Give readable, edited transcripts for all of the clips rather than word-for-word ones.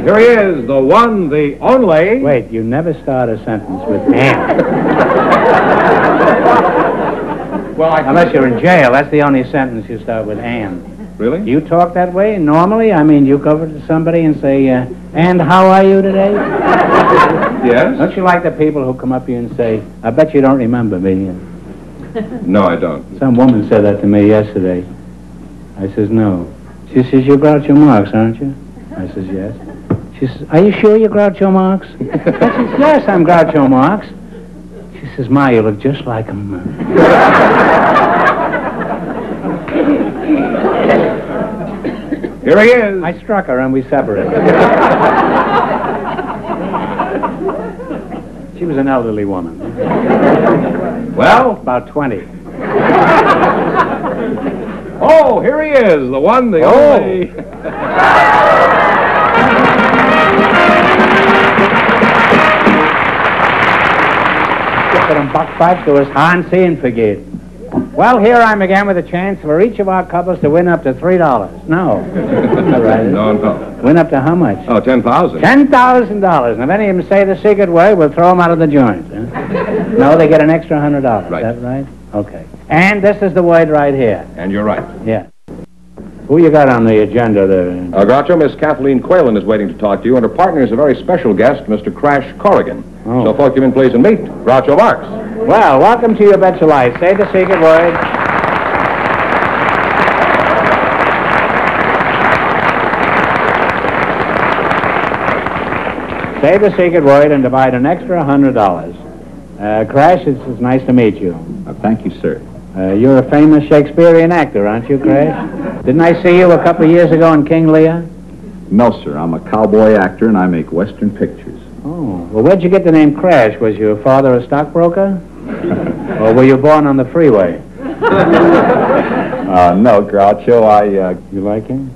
Here he is, the one, the only... Wait, you never start a sentence with and. Well, unless you're in jail, that's the only sentence you start with and. Really? Do you talk that way normally? I mean, you go over to somebody and say, and how are you today? Yes. Don't you like the people who come up to you and say, I bet you don't remember me? No, I don't. Some woman said that to me yesterday. I says, no. She says, you're Groucho Marx, aren't you? I says, yes. She says, are you sure you're Groucho Marx? I says, yes, I'm Groucho Marx. She says, Ma, you look just like him. Here he is. I struck her and we separated. She was an elderly woman. Well? About 20. Oh, here he is, the one, the only... Buck five to us, Hansi and forget. Well, here I'm again with a chance for each of our couples to win up to $3. No. All right. No. Win up to how much? Oh, $10,000. $10,000. And if any of them say the secret word, we'll throw them out of the joint. Huh? No, they get an extra $100. Right. Is that right? Okay. And this is the word right here. And you're right. Yeah. Who you got on the agenda there? Groucho, Miss Kathleen Quaylen is waiting to talk to you, and her partner is a very special guest, Mr. Crash Corrigan. Oh. So, folks, come in, please, and meet Groucho Marx. Well, welcome to your Bet Your Life. Say the secret word. Say the secret word and divide an extra $100. Crash, it's nice to meet you. Thank you, sir. You're a famous Shakespearean actor, aren't you, Crash? Didn't I see you a couple of years ago in King Lear? No, sir. I'm a cowboy actor, and I make Western pictures. Oh, well, where'd you get the name Crash? Was your father a stockbroker? Or were you born on the freeway? No, Groucho, You like him?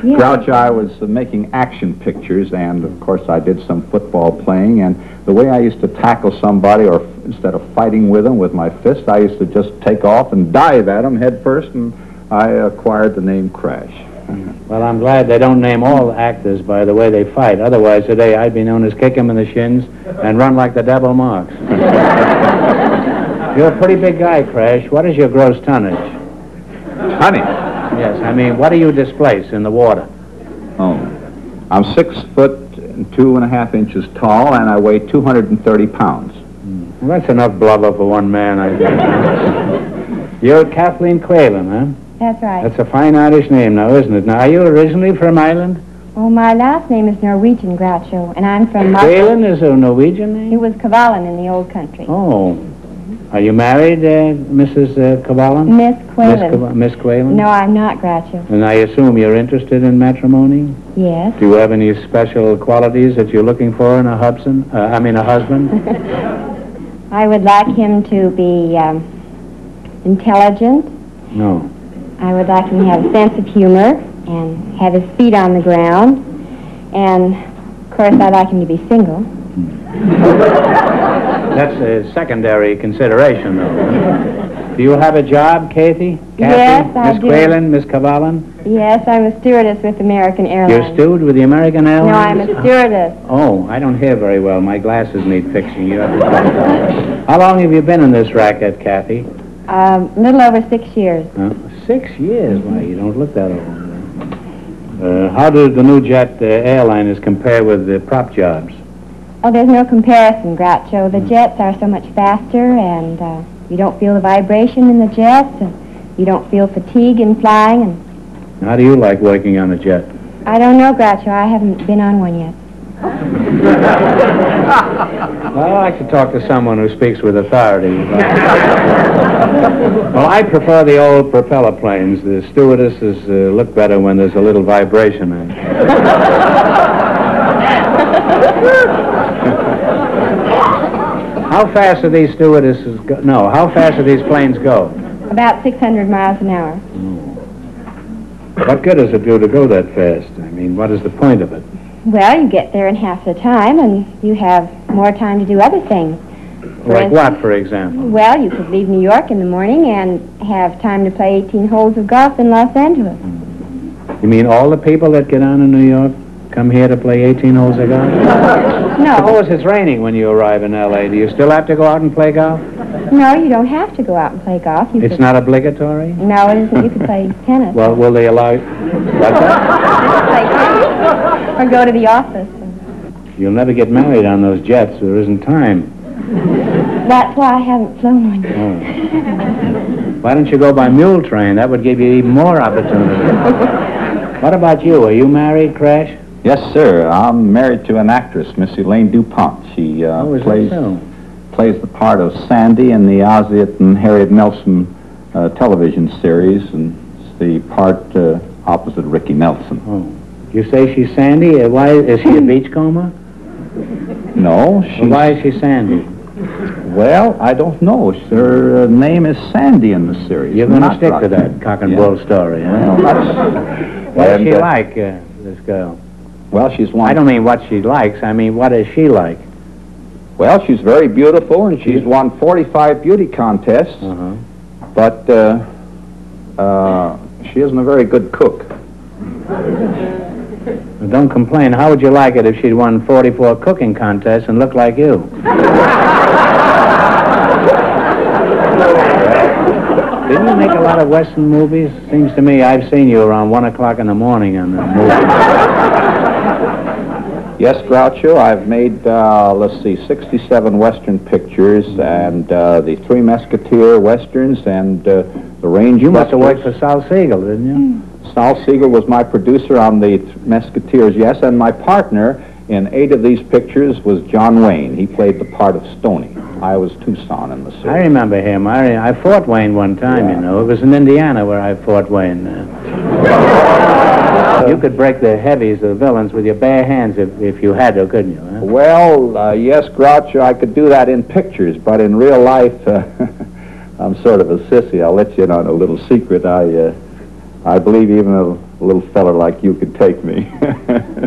Groucho, I was making action pictures, and, of course, I did some football playing, and the way I used to tackle somebody, or instead of fighting with them with my fist, I used to just take off and dive at them head first, and I acquired the name Crash. Well, I'm glad they don't name all actors by the way they fight. Otherwise, today, I'd be known as Kick 'em in the Shins and Run Like the Devil Marx. You're a pretty big guy, Crash. What is your gross tonnage? Honey. Yes, I mean, what do you displace in the water? Oh, I'm 6 foot and 2.5 inches tall, and I weigh 230 pounds. Well, that's enough blubber for one man, I think. You're Kathleen Quaylen, huh? That's right. That's a fine Irish name now, isn't it? Now, are you originally from Ireland? Oh, my last name is Norwegian, Groucho, and I'm from... Quaylen is a Norwegian name? It was Cavallen in the old country. Oh. Are you married, Mrs. Cavallen? Miss Quaylen. Miss Quaylen? No, I'm not, Groucho. And I assume you're interested in matrimony? Yes. Do you have any special qualities that you're looking for in a husband? I would like him to be intelligent. No. I would like him to have a sense of humor and have his feet on the ground. And, of course, I'd like him to be single. That's a secondary consideration, though. Do you have a job, Kathy? Yes, I Miss do. Quaylen, Miss Cavallen? Yes, I'm a stewardess with American Airlines. You're a steward with the American Airlines? No, I'm a stewardess. Oh, I don't hear very well. My glasses need fixing. You have to... How long have you been in this racket, Kathy? A little over 6 years. 6 years? Why, you don't look that old. How do the new jet airliners compare with the prop jobs? Oh, there's no comparison, Groucho. The jets are so much faster, and you don't feel the vibration in the jets, and you don't feel fatigue in flying. And how do you like working on a jet? I don't know, Groucho. I haven't been on one yet. Well, I like to talk to someone who speaks with authority. Well, I prefer the old propeller planes. The stewardesses look better when there's a little vibration in it. How fast do these stewardesses go? No, how fast do these planes go? About 600 miles an hour. What good does it do to go that fast? I mean, what is the point of it? Well, you get there in half the time, and you have more time to do other things. Like what, for example? Well, you could leave New York in the morning and have time to play 18 holes of golf in Los Angeles. You mean all the people that get on in New York come here to play 18 holes of golf? No. Suppose it's raining when you arrive in L.A. Do you still have to go out and play golf? No, you don't have to go out and play golf. You It's could... not obligatory? No, it isn't. You could play tennis. Well, will they allow you? What's that? Play tennis. Or go to the office. You'll never get married on those jets. There isn't time. That's why I haven't flown one yet. Oh. Why don't you go by mule train? That would give you even more opportunity. What about you? Are you married, Crash? Yes, sir. I'm married to an actress, Miss Elaine DuPont. She Is plays that so? plays the part of Sandy in the Ozzie and Harriet Nelson television series, and it's the part opposite Ricky Nelson. Oh. You say she's Sandy? Why is she a beachcomber? No, Well, why is she Sandy? Well, I don't know. Her name is Sandy in the series. You're going to not stick to Rocky. that cock and Yeah. bull story, huh? Well, that's... What is and, she like, this girl? Well, she's one. I don't mean what she likes. I mean, what is she like? Well, she's very beautiful, and she's won 45 beauty contests, Uh-huh. but she isn't a very good cook. Well, don't complain. How would you like it if she'd won 44 cooking contests and looked like you? Didn't you make a lot of Western movies? Seems to me I've seen you around 1 o'clock in the morning on the movie. Yes, Groucho, I've made, 67 Western pictures, and the Three Musketeer Westerns, and the Range You must have Busters. worked for Sal Siegel, didn't you? Sal Siegel was my producer on the Musketeers, yes, and my partner in 8 of these pictures was John Wayne. He played the part of Stoney. I was Tucson in the series. I remember him. I fought Wayne one time, you know. It was in Indiana where I fought Wayne. You could break the heavies, the villains, with your bare hands if you had to, couldn't you? Huh? Well, yes, Groucho, I could do that in pictures, but in real life, I'm sort of a sissy. I'll let you in on a little secret. I believe even a little fella like you could take me.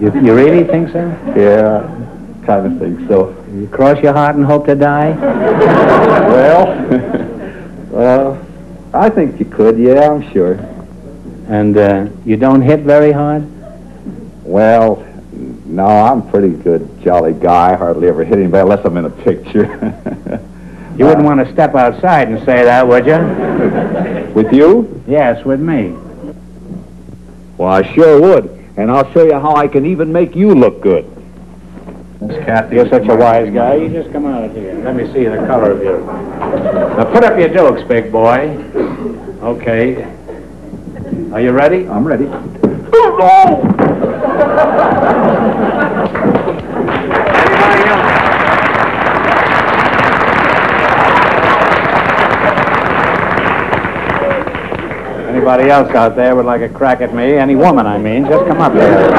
You really think so? Yeah, kind of think so. You cross your heart and hope to die? Well, I think you could, yeah, I'm sure. And you don't hit very hard? Well, no, I'm a pretty good, jolly guy. Hardly ever hit anybody unless I'm in a picture. You wouldn't want to step outside and say that, would you? With you? Yes, with me. Well, I sure would. And I'll show you how I can even make you look good. Miss Kathy, You're such a wise guy. You just come out here. Let me see the color of your... Now, put up your dukes, big boy. Okay. Are you ready? I'm ready. Anybody else out there would like a crack at me? Any woman, I mean. Just come up here.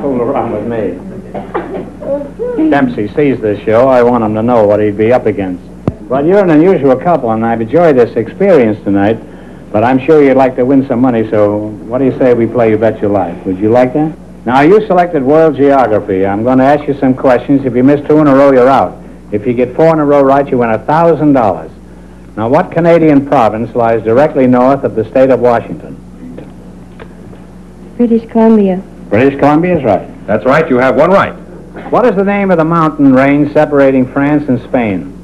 Fool around with me. Dempsey sees this show. I want him to know what he'd be up against. Well, you're an unusual couple, and I've enjoyed this experience tonight, but I'm sure you'd like to win some money, so what do you say we play You Bet Your Life? Would you like that? Now, you selected World Geography. I'm going to ask you some questions. If you miss 2 in a row, you're out. If you get 4 in a row right, you win $1,000. Now, what Canadian province lies directly north of the state of Washington? British Columbia. British Columbia is right. That's right, you have one right. What is the name of the mountain range separating France and Spain?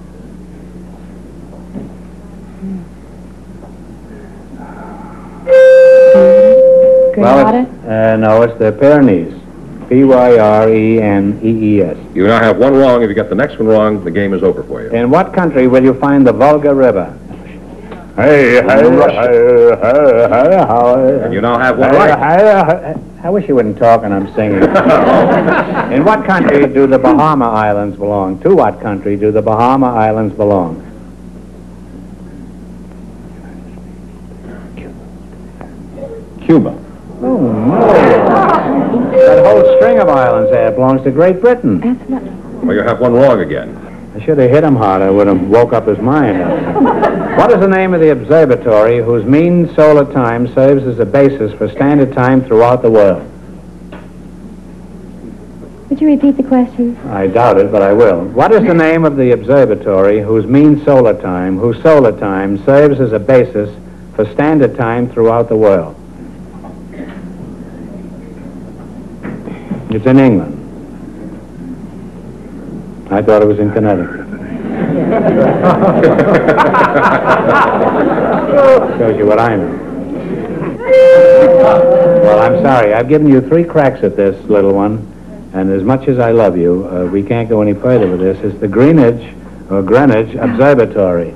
Grenada. No, it's the Pyrenees. Pyrenees. You now have one wrong. If you get the next one wrong, the game is over for you. In what country will you find the Volga River? Hey, And you now have one right. I wish you wouldn't talk and I'm singing. In what country do the Bahama Islands belong? To what country do the Bahama Islands belong? Cuba. Oh, no. That whole string of islands there belongs to Great Britain. Well, you have one wrong again. I should have hit him harder. I would have woke up his mind. What is the name of the observatory whose mean solar time serves as a basis for standard time throughout the world? Would you repeat the question? I doubt it, but I will. What is the name of the observatory whose mean solar time serves as a basis for standard time throughout the world? It's in England. I thought it was in Connecticut. Shows you what I know. Well, I'm sorry. I've given you 3 cracks at this, little one. And as much as I love you, we can't go any further with this. It's the Greenwich Observatory.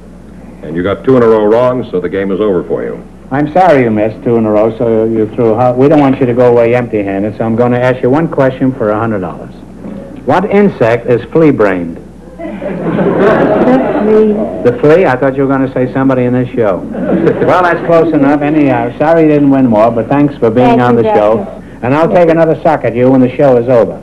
And you got 2 in a row wrong, so the game is over for you. I'm sorry you missed 2 in a row, so you're through. We don't want you to go away empty-handed, so I'm going to ask you one question for $100. What insect is flea-brained? The flea? I thought you were going to say somebody in this show. Well, that's close enough. Anyhow, sorry you didn't win more, but thanks for being on the show. And I'll take another suck at you when the show is over.